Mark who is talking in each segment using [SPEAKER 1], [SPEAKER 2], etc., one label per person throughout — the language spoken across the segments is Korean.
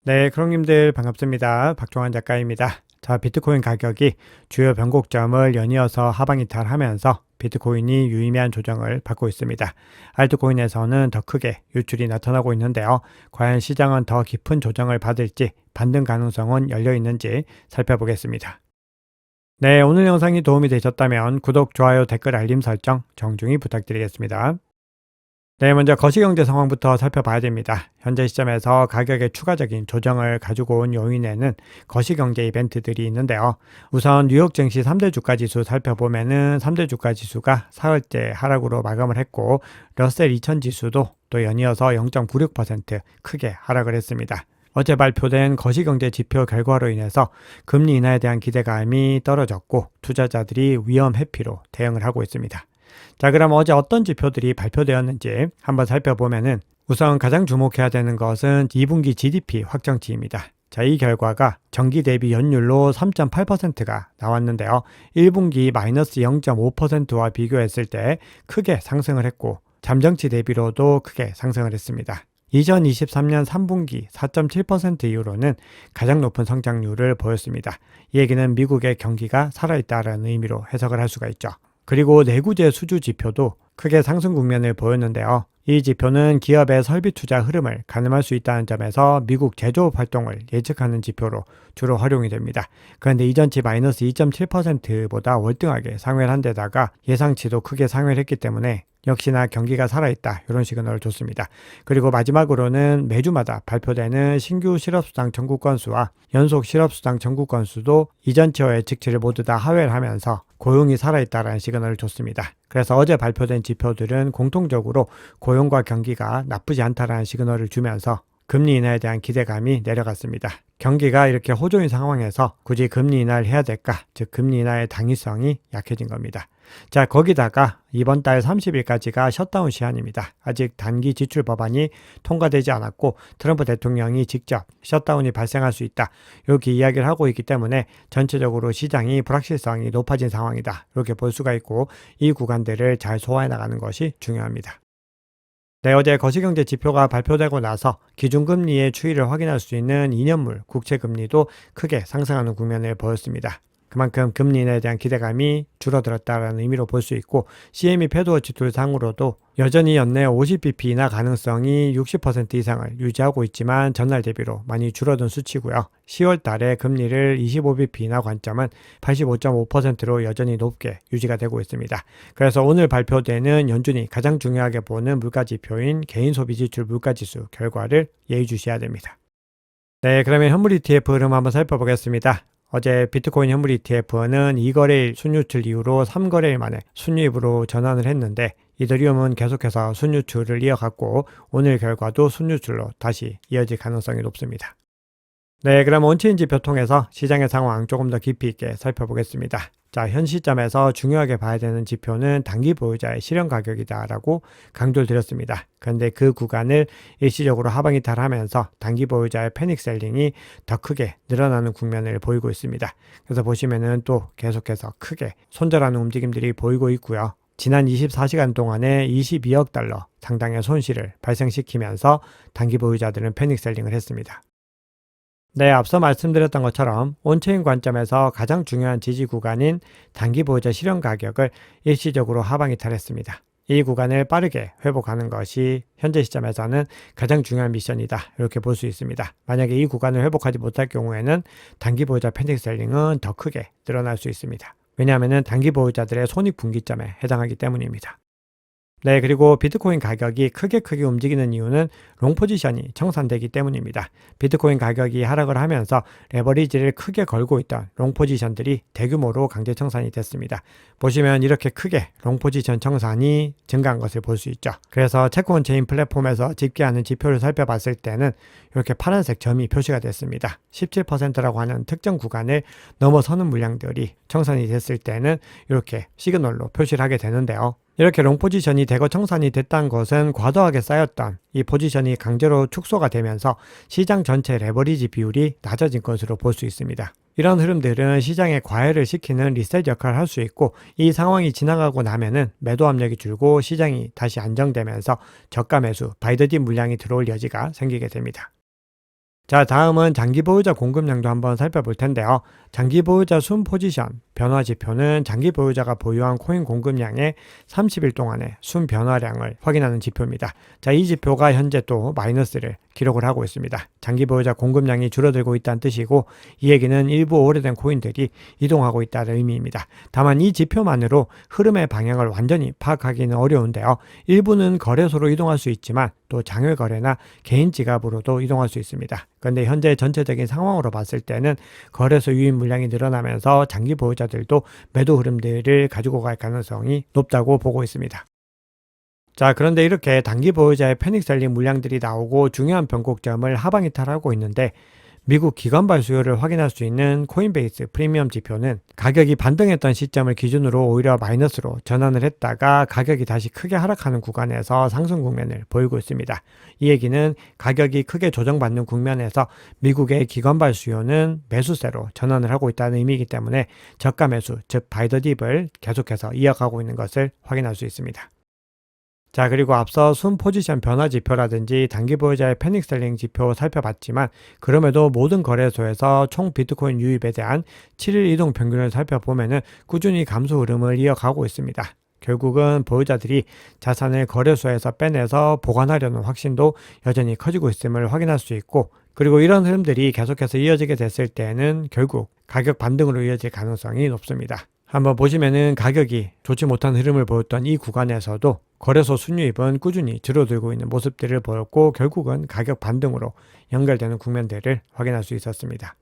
[SPEAKER 1] 네, 크롱님들 반갑습니다. 박종환 작가입니다. 자, 비트코인 가격이 주요 변곡점을 연이어서 하방 이탈하면서 비트코인이 유의미한 조정을 받고 있습니다. 알트코인에서는 더 크게 유출이 나타나고 있는데요. 과연 시장은 더 깊은 조정을 받을지, 반등 가능성은 열려 있는지 살펴보겠습니다. 네, 오늘 영상이 도움이 되셨다면 구독, 좋아요, 댓글, 알림 설정 정중히 부탁드리겠습니다. 네, 먼저 거시경제 상황부터 살펴봐야 됩니다. 현재 시점에서 가격의 추가적인 조정을 가지고 온 요인에는 거시경제 이벤트들이 있는데요. 우선 뉴욕 증시 3대 주가 지수 살펴보면은 3대 주가 지수가 4월째 하락으로 마감을 했고, 러셀 2000 지수도 또 연이어서 0.96% 크게 하락을 했습니다. 어제 발표된 거시경제 지표 결과로 인해서 금리 인하에 대한 기대감이 떨어졌고, 투자자들이 위험 회피로 대응을 하고 있습니다. 자, 그럼 어제 어떤 지표들이 발표되었는지 한번 살펴보면은, 우선 가장 주목해야 되는 것은 2분기 GDP 확정치입니다. 자, 이 결과가 전기 대비 연율로 3.8%가 나왔는데요. 1분기 마이너스 0.5%와 비교했을 때 크게 상승을 했고, 잠정치 대비로도 크게 상승을 했습니다. 2023년 3분기 4.7% 이후로는 가장 높은 성장률을 보였습니다. 이 얘기는 미국의 경기가 살아있다는 의미로 해석을 할 수가 있죠. 그리고 내구재 수주 지표도 크게 상승 국면을 보였는데요. 이 지표는 기업의 설비 투자 흐름을 가늠할 수 있다는 점에서 미국 제조업 활동을 예측하는 지표로 주로 활용이 됩니다. 그런데 이전치 마이너스 2.7%보다 월등하게 상회를 한 데다가 예상치도 크게 상회를 했기 때문에 역시나 경기가 살아있다, 이런 시그널을 줬습니다. 그리고 마지막으로는 매주마다 발표되는 신규 실업수당 청구 건수와 연속 실업수당 청구 건수도 이전치와 예측치를 모두 다 하회를 하면서 고용이 살아있다라는 시그널을 줬습니다. 그래서 어제 발표된 지표들은 공통적으로 고용과 경기가 나쁘지 않다라는 시그널을 주면서 금리 인하에 대한 기대감이 내려갔습니다. 경기가 이렇게 호조인 상황에서 굳이 금리 인하를 해야 될까? 즉 금리 인하의 당위성이 약해진 겁니다. 자, 거기다가 이번 달 30일까지가 셧다운 시한입니다. 아직 단기 지출 법안이 통과되지 않았고, 트럼프 대통령이 직접 셧다운이 발생할 수 있다, 이렇게 이야기를 하고 있기 때문에 전체적으로 시장이 불확실성이 높아진 상황이다, 이렇게 볼 수가 있고, 이 구간들을 잘 소화해 나가는 것이 중요합니다. 네, 어제 거시경제 지표가 발표되고 나서 기준금리의 추이를 확인할 수 있는 2년물 국채금리도 크게 상승하는 국면을 보였습니다. 그만큼 금리 인하에 대한 기대감이 줄어들었다는 의미로 볼 수 있고, CME 패드워치 툴상으로도 여전히 연내 50bp 인하 가능성이 60% 이상을 유지하고 있지만 전날 대비로 많이 줄어든 수치고요. 10월 달에 금리를 25bp 인하 관점은 85.5%로 여전히 높게 유지가 되고 있습니다. 그래서 오늘 발표되는 연준이 가장 중요하게 보는 물가지표인 개인소비지출 물가지수 결과를 예의주시해야 됩니다. 네, 그러면 현물 ETF 흐름 한번 살펴보겠습니다. 어제 비트코인 현물 ETF는 2거래일 순유출 이후로 3거래일 만에 순유입으로 전환을 했는데, 이더리움은 계속해서 순유출을 이어갔고, 오늘 결과도 순유출로 다시 이어질 가능성이 높습니다. 네, 그럼 온체인 지표 통해서 시장의 상황 조금 더 깊이 있게 살펴보겠습니다. 자, 현 시점에서 중요하게 봐야 되는 지표는 단기 보유자의 실현 가격이다라고 강조를 드렸습니다. 그런데 그 구간을 일시적으로 하방 이탈하면서 단기 보유자의 패닉 셀링이 더 크게 늘어나는 국면을 보이고 있습니다. 그래서 보시면은 또 계속해서 크게 손절하는 움직임들이 보이고 있고요. 지난 24시간 동안에 22억 달러 상당의 손실을 발생시키면서 단기 보유자들은 패닉 셀링을 했습니다. 네, 앞서 말씀드렸던 것처럼 온체인 관점에서 가장 중요한 지지 구간인 단기 보유자 실현 가격을 일시적으로 하방 이탈했습니다. 이 구간을 빠르게 회복하는 것이 현재 시점에서는 가장 중요한 미션이다, 이렇게 볼 수 있습니다. 만약에 이 구간을 회복하지 못할 경우에는 단기 보유자 패닉 셀링은 더 크게 늘어날 수 있습니다. 왜냐하면 단기 보유자들의 손익 분기점에 해당하기 때문입니다. 네, 그리고 비트코인 가격이 크게 움직이는 이유는 롱 포지션이 청산되기 때문입니다. 비트코인 가격이 하락을 하면서 레버리지를 크게 걸고 있던 롱 포지션들이 대규모로 강제 청산이 됐습니다. 보시면 이렇게 크게 롱 포지션 청산이 증가한 것을 볼 수 있죠. 그래서 체크온체인 플랫폼에서 집계하는 지표를 살펴봤을 때는 이렇게 파란색 점이 표시가 됐습니다. 17%라고 하는 특정 구간을 넘어서는 물량들이 청산이 됐을 때는 이렇게 시그널로 표시를 하게 되는데요. 이렇게 롱 포지션이 대거 청산이 됐다는 것은 과도하게 쌓였던 이 포지션이 강제로 축소가 되면서 시장 전체 레버리지 비율이 낮아진 것으로 볼 수 있습니다. 이런 흐름들은 시장에 과열을 시키는 리셋 역할을 할 수 있고, 이 상황이 지나가고 나면은 매도 압력이 줄고 시장이 다시 안정되면서 저가 매수, 바이 더 딥 물량이 들어올 여지가 생기게 됩니다. 자, 다음은 장기 보유자 공급량도 한번 살펴볼 텐데요. 장기 보유자 순 포지션 변화 지표는 장기 보유자가 보유한 코인 공급량의 30일 동안의 순 변화량을 확인하는 지표입니다. 자, 이 지표가 현재 또 마이너스를 기록을 하고 있습니다. 장기 보유자 공급량이 줄어들고 있다는 뜻이고, 이 얘기는 일부 오래된 코인들이 이동하고 있다는 의미입니다. 다만 이 지표만으로 흐름의 방향을 완전히 파악하기는 어려운데요. 일부는 거래소로 이동할 수 있지만 또 장외 거래나 개인 지갑으로도 이동할 수 있습니다. 그런데 현재 전체적인 상황으로 봤을 때는 거래소 유입 물량이 늘어나면서 장기 보유자들도 매도 흐름들을 가지고 갈 가능성이 높다고 보고 있습니다. 자, 그런데 이렇게 단기 보유자의 패닉 셀링 물량들이 나오고 중요한 변곡점을 하방 이탈하고 있는데, 미국 기관발 수요를 확인할 수 있는 코인베이스 프리미엄 지표는 가격이 반등했던 시점을 기준으로 오히려 마이너스로 전환을 했다가 가격이 다시 크게 하락하는 구간에서 상승 국면을 보이고 있습니다. 이 얘기는 가격이 크게 조정받는 국면에서 미국의 기관발 수요는 매수세로 전환을 하고 있다는 의미이기 때문에 저가 매수, 즉 바이 더 딥을 계속해서 이어가고 있는 것을 확인할 수 있습니다. 자, 그리고 앞서 순 포지션 변화 지표라든지 단기 보유자의 패닉 셀링 지표 살펴봤지만, 그럼에도 모든 거래소에서 총 비트코인 유입에 대한 7일 이동 평균을 살펴보면은 꾸준히 감소 흐름을 이어가고 있습니다. 결국은 보유자들이 자산을 거래소에서 빼내서 보관하려는 확신도 여전히 커지고 있음을 확인할 수 있고, 그리고 이런 흐름들이 계속해서 이어지게 됐을 때는 결국 가격 반등으로 이어질 가능성이 높습니다. 한번 보시면은 가격이 좋지 못한 흐름을 보였던 이 구간에서도 거래소 순유입은 꾸준히 줄어들고 있는 모습들을 보였고, 결국은 가격 반등으로 연결되는 국면들을 확인할 수 있었습니다.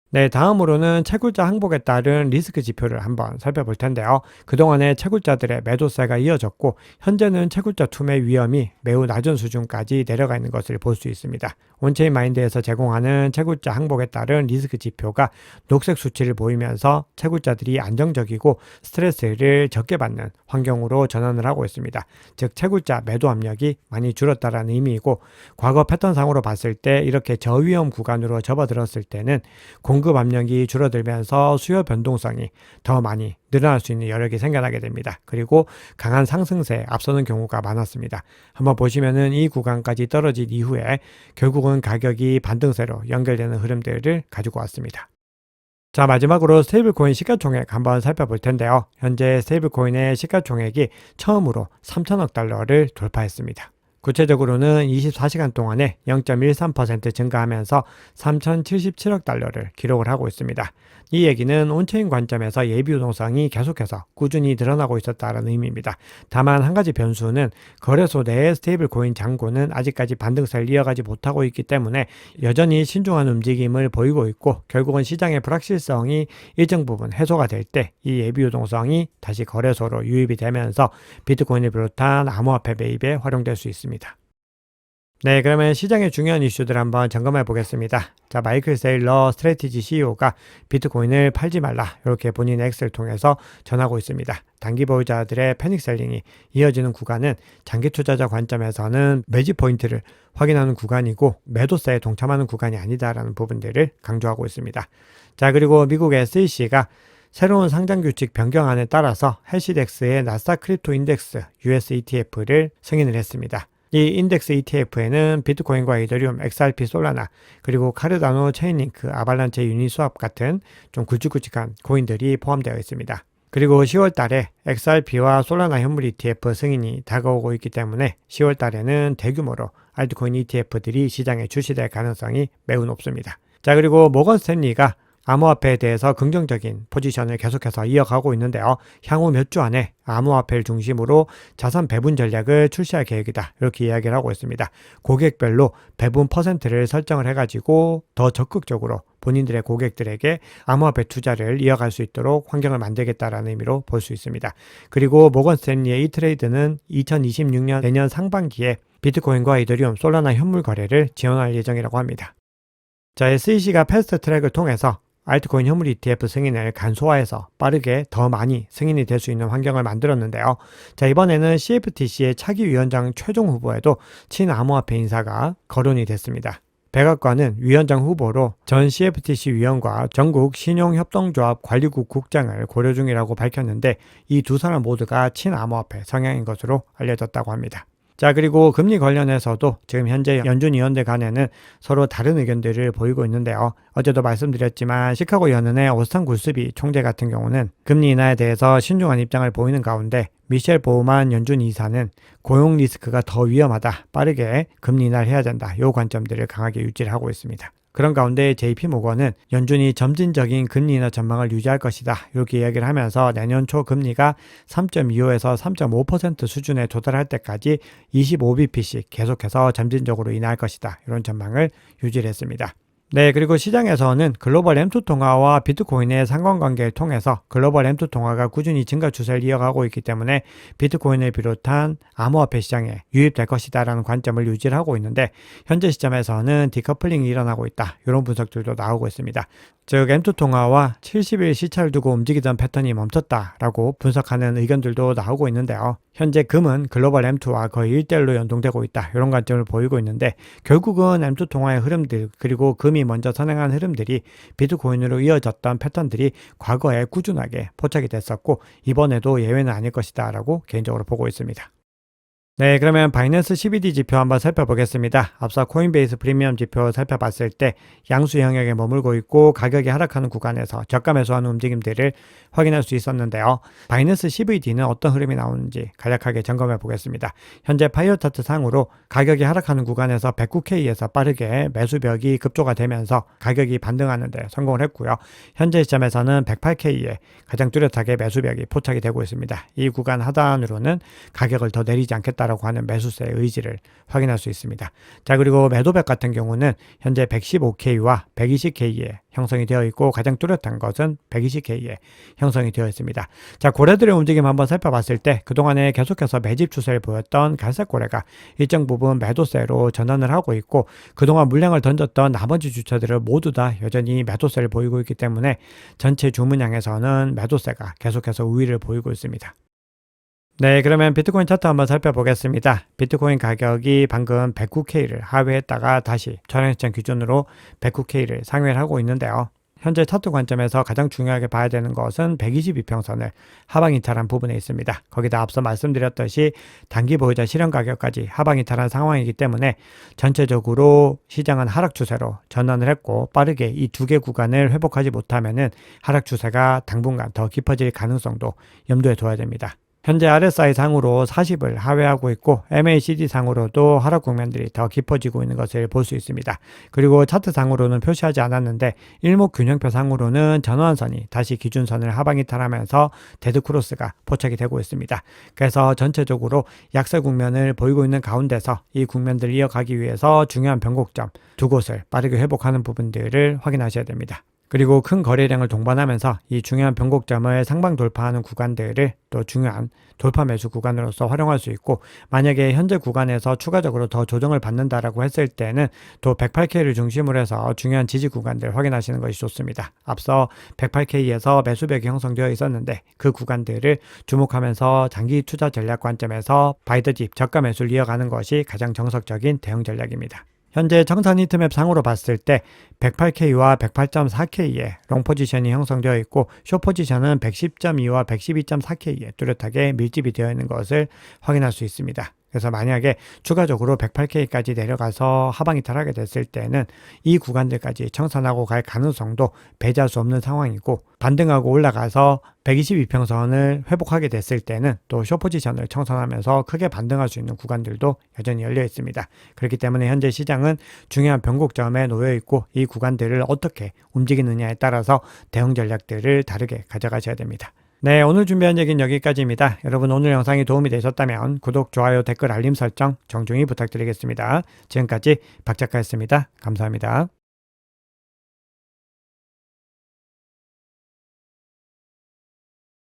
[SPEAKER 1] 네, 다음으로는 채굴자 항복에 따른 리스크 지표를 한번 살펴볼 텐데요. 그동안에 채굴자들의 매도세가 이어졌고, 현재는 채굴자 투매 위험이 매우 낮은 수준까지 내려가 있는 것을 볼 수 있습니다. 온체인 마인드에서 제공하는 채굴자 항복에 따른 리스크 지표가 녹색 수치를 보이면서 채굴자들이 안정적이고 스트레스를 적게 받는 환경으로 전환을 하고 있습니다. 즉, 채굴자 매도 압력이 많이 줄었다는 의미이고, 과거 패턴상으로 봤을 때 이렇게 저위험 구간으로 접어들었을 때는 공급 압력이 줄어들면서 수요 변동성이 더 많이 늘어날 수 있는 여력이 생겨나게 됩니다. 그리고 강한 상승세에 앞서는 경우가 많았습니다. 한번 보시면은 이 구간까지 떨어진 이후에 결국은 가격이 반등세로 연결되는 흐름들을 가지고 왔습니다. 자, 마지막으로 스테이블코인 시가총액 한번 살펴볼 텐데요. 현재 스테이블코인의 시가총액이 처음으로 3천억 달러를 돌파했습니다. 구체적으로는 24시간 동안에 0.13% 증가하면서 3,077억 달러를 기록을 하고 있습니다. 이 얘기는 온체인 관점에서 예비 유동성이 계속해서 꾸준히 드러나고 있었다는 의미입니다. 다만 한 가지 변수는 거래소 내의 스테이블 코인 잔고는 아직까지 반등세를 이어가지 못하고 있기 때문에 여전히 신중한 움직임을 보이고 있고, 결국은 시장의 불확실성이 일정 부분 해소가 될 때 이 예비 유동성이 다시 거래소로 유입이 되면서 비트코인을 비롯한 암호화폐 매입에 활용될 수 있습니다. 네, 그러면 시장의 중요한 이슈들 한번 점검해 보겠습니다. 자, 마이클 세일러 스트래티지 CEO가 비트코인을 팔지 말라, 이렇게 본인 X를 통해서 전하고 있습니다. 단기 보유자들의 패닉 셀링이 이어지는 구간은 장기 투자자 관점에서는 매지 포인트를 확인하는 구간이고, 매도세에 동참하는 구간이 아니다라는 부분들을 강조하고 있습니다. 자, 그리고 미국의 SEC가 새로운 상장 규칙 변경안에 따라서 해시덱스의 나스닥 크립토 인덱스 US ETF를 승인을 했습니다. 이 인덱스 ETF에는 비트코인과 이더리움, XRP, 솔라나, 그리고 카르다노, 체인링크, 아발란체, 유니스왑 같은 좀 굵직굵직한 코인들이 포함되어 있습니다. 그리고 10월 달에 XRP와 솔라나 현물 ETF 승인이 다가오고 있기 때문에 10월 달에는 대규모로 알트코인 ETF들이 시장에 출시될 가능성이 매우 높습니다. 자, 그리고 모건 스탠리가 암호화폐에 대해서 긍정적인 포지션을 계속해서 이어가고 있는데요. 향후 몇 주 안에 암호화폐를 중심으로 자산 배분 전략을 출시할 계획이다, 이렇게 이야기를 하고 있습니다. 고객별로 배분 퍼센트를 설정을 해가지고 더 적극적으로 본인들의 고객들에게 암호화폐 투자를 이어갈 수 있도록 환경을 만들겠다라는 의미로 볼 수 있습니다. 그리고 모건 스탠리의 이 트레이드는 2026년 내년 상반기에 비트코인과 이더리움, 솔라나 현물 거래를 지원할 예정이라고 합니다. 자, SEC가 패스트 트랙을 통해서 알트코인 현물 ETF 승인을 간소화해서 빠르게 더 많이 승인이 될 수 있는 환경을 만들었는데요. 자, 이번에는 CFTC의 차기 위원장 최종 후보에도 친암호화폐 인사가 거론이 됐습니다. 백악관은 위원장 후보로 전 CFTC 위원과 전국 신용협동조합 관리국 국장을 고려 중이라고 밝혔는데, 이 두 사람 모두가 친암호화폐 성향인 것으로 알려졌다고 합니다. 자, 그리고 금리 관련해서도 지금 현재 연준 위원들 간에는 서로 다른 의견들을 보이고 있는데요. 어제도 말씀드렸지만 시카고 연은의 오스탄 굴스비 총재 같은 경우는 금리 인하에 대해서 신중한 입장을 보이는 가운데 미셸 보우만 연준 이사는 고용 리스크가 더 위험하다, 빠르게 금리 인하를 해야 된다, 이 관점들을 강하게 유지를 하고 있습니다. 그런 가운데 JP 모건은 연준이 점진적인 금리 인하 전망을 유지할 것이다, 이렇게 이야기를 하면서 내년 초 금리가 3.25에서 3.5% 수준에 도달할 때까지 25bp씩 계속해서 점진적으로 인하할 것이다, 이런 전망을 유지를 했습니다. 네, 그리고 시장에서는 글로벌 M2 통화와 비트코인의 상관관계를 통해서 글로벌 M2 통화가 꾸준히 증가 추세를 이어가고 있기 때문에 비트코인을 비롯한 암호화폐 시장에 유입될 것이다라는 관점을 유지를 하고 있는데, 현재 시점에서는 디커플링이 일어나고 있다, 이런 분석들도 나오고 있습니다. 즉 M2 통화와 70일 시차를 두고 움직이던 패턴이 멈췄다라고 분석하는 의견들도 나오고 있는데요. 현재 금은 글로벌 M2와 거의 1대1로 연동되고 있다, 이런 관점을 보이고 있는데, 결국은 M2 통화의 흐름들, 그리고 금이 먼저 선행한 흐름들이 비트코인으로 이어졌던 패턴들이 과거에 꾸준하게 포착이 됐었고, 이번에도 예외는 아닐 것이다 라고 개인적으로 보고 있습니다. 네, 그러면 바이낸스 CBD 지표 한번 살펴보겠습니다. 앞서 코인베이스 프리미엄 지표 살펴봤을 때 양수 영역에 머물고 있고 가격이 하락하는 구간에서 저가 매수하는 움직임들을 확인할 수 있었는데요. 바이낸스 CBD는 어떤 흐름이 나오는지 간략하게 점검해 보겠습니다. 현재 파이어 차트 상으로 가격이 하락하는 구간에서 109K에서 빠르게 매수벽이 급조가 되면서 가격이 반등하는 데 성공을 했고요. 현재 시점에서는 108K에 가장 뚜렷하게 매수벽이 포착이 되고 있습니다. 이 구간 하단으로는 가격을 더 내리지 않겠다 라고 하는 매수세의 의지를 확인할 수 있습니다. 자, 그리고 매도벽 같은 경우는 현재 115K와 120K에 형성이 되어 있고 가장 뚜렷한 것은 120K에 형성이 되어 있습니다. 자, 고래들의 움직임 한번 살펴봤을 때 그동안에 계속해서 매집 추세를 보였던 갈색 고래가 일정 부분 매도세로 전환을 하고 있고, 그동안 물량을 던졌던 나머지 주체들을 모두 다 여전히 매도세를 보이고 있기 때문에 전체 주문량에서는 매도세가 계속해서 우위를 보이고 있습니다. 네, 그러면 비트코인 차트 한번 살펴보겠습니다. 비트코인 가격이 방금 109K를 하회했다가 다시 촬영시점 기준으로 109K를 상회를 하고 있는데요. 현재 차트 관점에서 가장 중요하게 봐야 되는 것은 122평선을 하방 이탈한 부분에 있습니다. 거기다 앞서 말씀드렸듯이 단기 보유자 실현 가격까지 하방 이탈한 상황이기 때문에 전체적으로 시장은 하락 추세로 전환을 했고, 빠르게 이 두 개 구간을 회복하지 못하면은 하락 추세가 당분간 더 깊어질 가능성도 염두에 둬야 됩니다. 현재 RSI 상으로 40을 하회하고 있고 MACD 상으로도 하락 국면들이 더 깊어지고 있는 것을 볼 수 있습니다. 그리고 차트 상으로는 표시하지 않았는데 일목균형표 상으로는 전환선이 다시 기준선을 하방 이탈하면서 데드크로스가 포착이 되고 있습니다. 그래서 전체적으로 약세 국면을 보이고 있는 가운데서 이 국면들을 이어가기 위해서 중요한 변곡점 두 곳을 빠르게 회복하는 부분들을 확인하셔야 됩니다. 그리고 큰 거래량을 동반하면서 이 중요한 변곡점을 상방 돌파하는 구간들을 또 중요한 돌파 매수 구간으로서 활용할 수 있고, 만약에 현재 구간에서 추가적으로 더 조정을 받는다라고 했을 때는 또 108K를 중심으로 해서 중요한 지지 구간들 확인하시는 것이 좋습니다. 앞서 108K에서 매수벽이 형성되어 있었는데 그 구간들을 주목하면서 장기 투자 전략 관점에서 바이더집 저가 매수를 이어가는 것이 가장 정석적인 대응 전략입니다. 현재 청산 히트맵 상으로 봤을 때 108K와 108.4K에 롱 포지션이 형성되어 있고, 숏 포지션은 110.2와 112.4K에 뚜렷하게 밀집이 되어 있는 것을 확인할 수 있습니다. 그래서 만약에 추가적으로 108K까지 내려가서 하방 이탈하게 됐을 때는 이 구간들까지 청산하고 갈 가능성도 배제할 수 없는 상황이고, 반등하고 올라가서 122평선을 회복하게 됐을 때는 또 숏포지션을 청산하면서 크게 반등할 수 있는 구간들도 여전히 열려 있습니다. 그렇기 때문에 현재 시장은 중요한 변곡점에 놓여 있고, 이 구간들을 어떻게 움직이느냐에 따라서 대응 전략들을 다르게 가져가셔야 됩니다. 네, 오늘 준비한 얘기는 여기까지입니다. 여러분, 오늘 영상이 도움이 되셨다면 구독, 좋아요, 댓글, 알림 설정 정중히 부탁드리겠습니다. 지금까지 박 작가였습니다. 감사합니다.